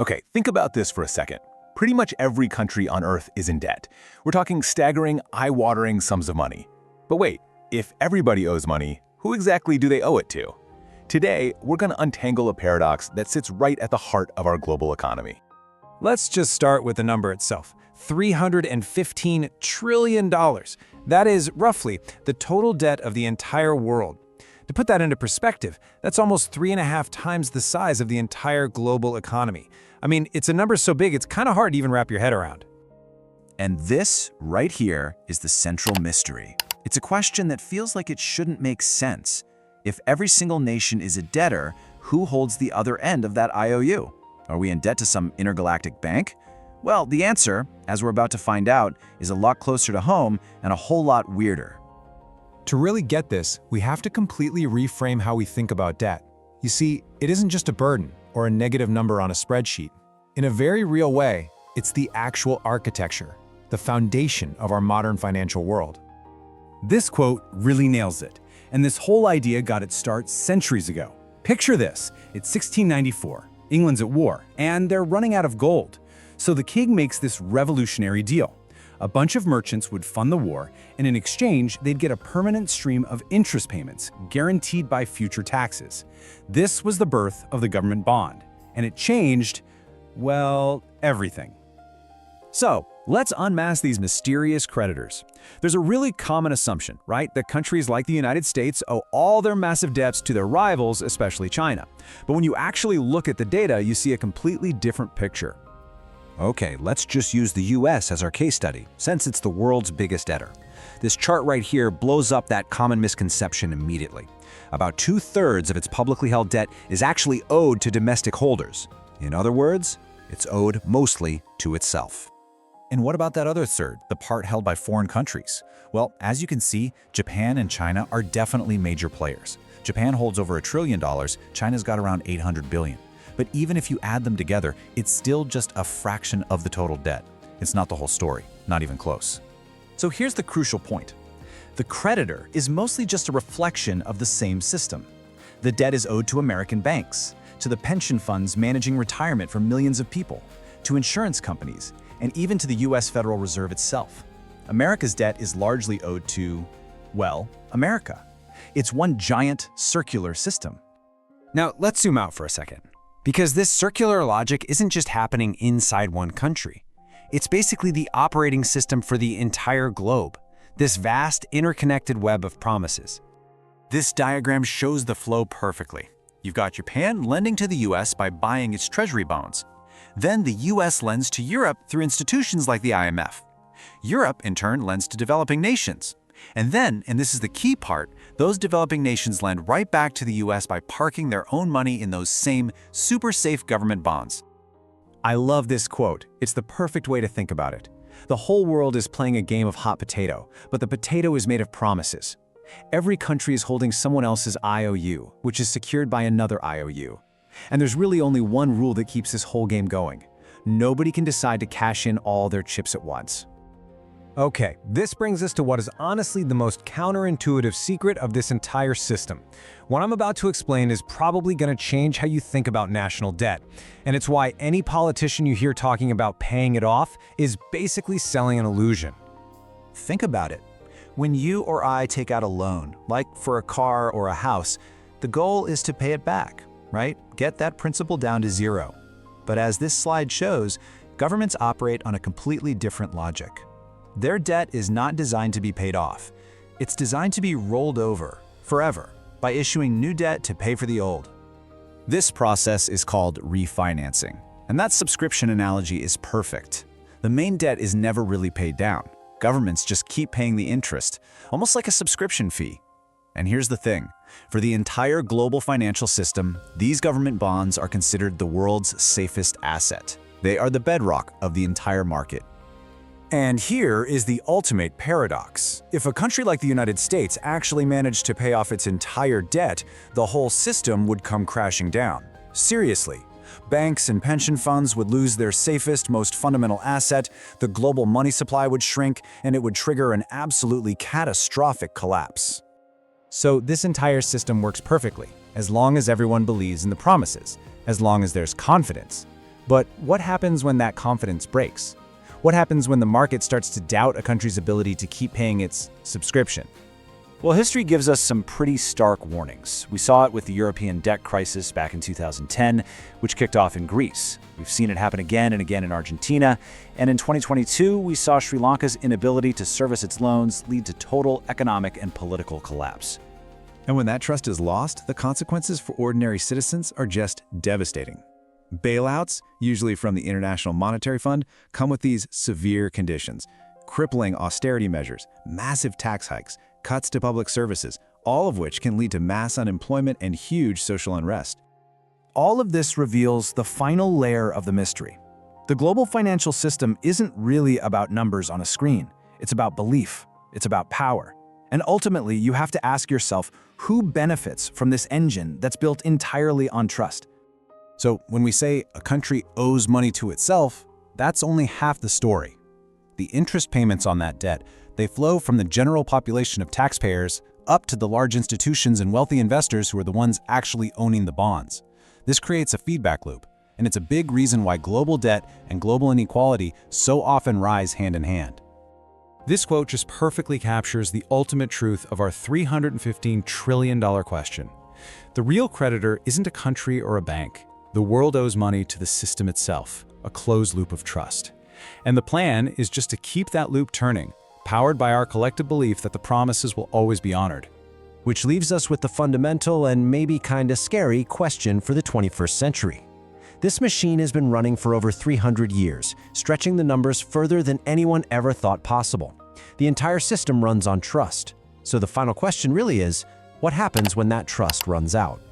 Okay, think about this for a second. Pretty much every country on Earth is in debt. We're talking staggering, eye-watering sums of money. But wait, if everybody owes money, who exactly do they owe it to? Today, we're going to untangle a paradox that sits right at the heart of our global economy. Let's just start with the number itself. $315 trillion. That is, roughly, the total debt of the entire world. To put that into perspective, that's almost 3.5 times the size of the entire global economy. I mean, it's a number so big, it's kind of hard to even wrap your head around. And this, right here, is the central mystery. It's a question that feels like it shouldn't make sense. If every single nation is a debtor, who holds the other end of that IOU? Are we in debt to some intergalactic bank? Well, the answer, as we're about to find out, is a lot closer to home and a whole lot weirder. To really get this, we have to completely reframe how we think about debt. You see, it isn't just a burden or a negative number on a spreadsheet. In a very real way, it's the actual architecture, the foundation of our modern financial world. This quote really nails it, and this whole idea got its start centuries ago. Picture this, it's 1694, England's at war, and they're running out of gold. So the king makes this revolutionary deal. A bunch of merchants would fund the war, and in exchange, they'd get a permanent stream of interest payments guaranteed by future taxes. This was the birth of the government bond, and it changed, well, everything. So, let's unmask these mysterious creditors. There's a really common assumption, right, that countries like the United States owe all their massive debts to their rivals, especially China. But when you actually look at the data, you see a completely different picture. Okay, let's just use the US as our case study, since it's the world's biggest debtor. This chart right here blows up that common misconception immediately. About 2/3 of its publicly held debt is actually owed to domestic holders. In other words, it's owed mostly to itself. And what about that other third, the part held by foreign countries? Well, as you can see, Japan and China are definitely major players. Japan holds over $1 trillion, China's got around $800 billion. But even if you add them together, it's still just a fraction of the total debt. It's not the whole story, not even close. So here's the crucial point. The creditor is mostly just a reflection of the same system. The debt is owed to American banks, to the pension funds managing retirement for millions of people, to insurance companies, and even to the US Federal Reserve itself. America's debt is largely owed to, well, America. It's one giant circular system. Now, let's zoom out for a second. Because this circular logic isn't just happening inside one country. It's basically the operating system for the entire globe, this vast interconnected web of promises. This diagram shows the flow perfectly. You've got Japan lending to the US by buying its treasury bonds. Then the US lends to Europe through institutions like the IMF. Europe, in turn, lends to developing nations. And then, and this is the key part, those developing nations lend right back to the US by parking their own money in those same super safe government bonds. I love this quote. It's the perfect way to think about it. The whole world is playing a game of hot potato, but the potato is made of promises. Every country is holding someone else's IOU, which is secured by another IOU. And there's really only one rule that keeps this whole game going. Nobody can decide to cash in all their chips at once. Okay, this brings us to what is honestly the most counterintuitive secret of this entire system. What I'm about to explain is probably going to change how you think about national debt. And it's why any politician you hear talking about paying it off is basically selling an illusion. Think about it. When you or I take out a loan, like for a car or a house, the goal is to pay it back, right? Get that principal down to zero. But as this slide shows, governments operate on a completely different logic. Their debt is not designed to be paid off. It's designed to be rolled over, forever, by issuing new debt to pay for the old. This process is called refinancing, and that subscription analogy is perfect. The main debt is never really paid down. Governments just keep paying the interest, almost like a subscription fee. And here's the thing. For the entire global financial system, these government bonds are considered the world's safest asset. They are the bedrock of the entire market. And here is the ultimate paradox. If a country like the United States actually managed to pay off its entire debt, the whole system would come crashing down. Seriously. Banks and pension funds would lose their safest, most fundamental asset, the global money supply would shrink, and it would trigger an absolutely catastrophic collapse. So this entire system works perfectly, as long as everyone believes in the promises, as long as there's confidence. But what happens when that confidence breaks? What happens when the market starts to doubt a country's ability to keep paying its subscription? Well, history gives us some pretty stark warnings. We saw it with the European debt crisis back in 2010, which kicked off in Greece. We've seen it happen again and again in Argentina. And in 2022, we saw Sri Lanka's inability to service its loans lead to total economic and political collapse. And when that trust is lost, the consequences for ordinary citizens are just devastating. Bailouts, usually from the International Monetary Fund, come with these severe conditions: crippling austerity measures, massive tax hikes, cuts to public services, all of which can lead to mass unemployment and huge social unrest. All of this reveals the final layer of the mystery. The global financial system isn't really about numbers on a screen. It's about belief. It's about power. And ultimately, you have to ask yourself, who benefits from this engine that's built entirely on trust? So when we say a country owes money to itself, that's only half the story. The interest payments on that debt, they flow from the general population of taxpayers up to the large institutions and wealthy investors who are the ones actually owning the bonds. This creates a feedback loop, and it's a big reason why global debt and global inequality so often rise hand in hand. This quote just perfectly captures the ultimate truth of our $315 trillion question. The real creditor isn't a country or a bank. The world owes money to the system itself, a closed loop of trust. And the plan is just to keep that loop turning, powered by our collective belief that the promises will always be honored. Which leaves us with the fundamental and maybe kinda scary question for the 21st century. This machine has been running for over 300 years, stretching the numbers further than anyone ever thought possible. The entire system runs on trust. So the final question really is, what happens when that trust runs out?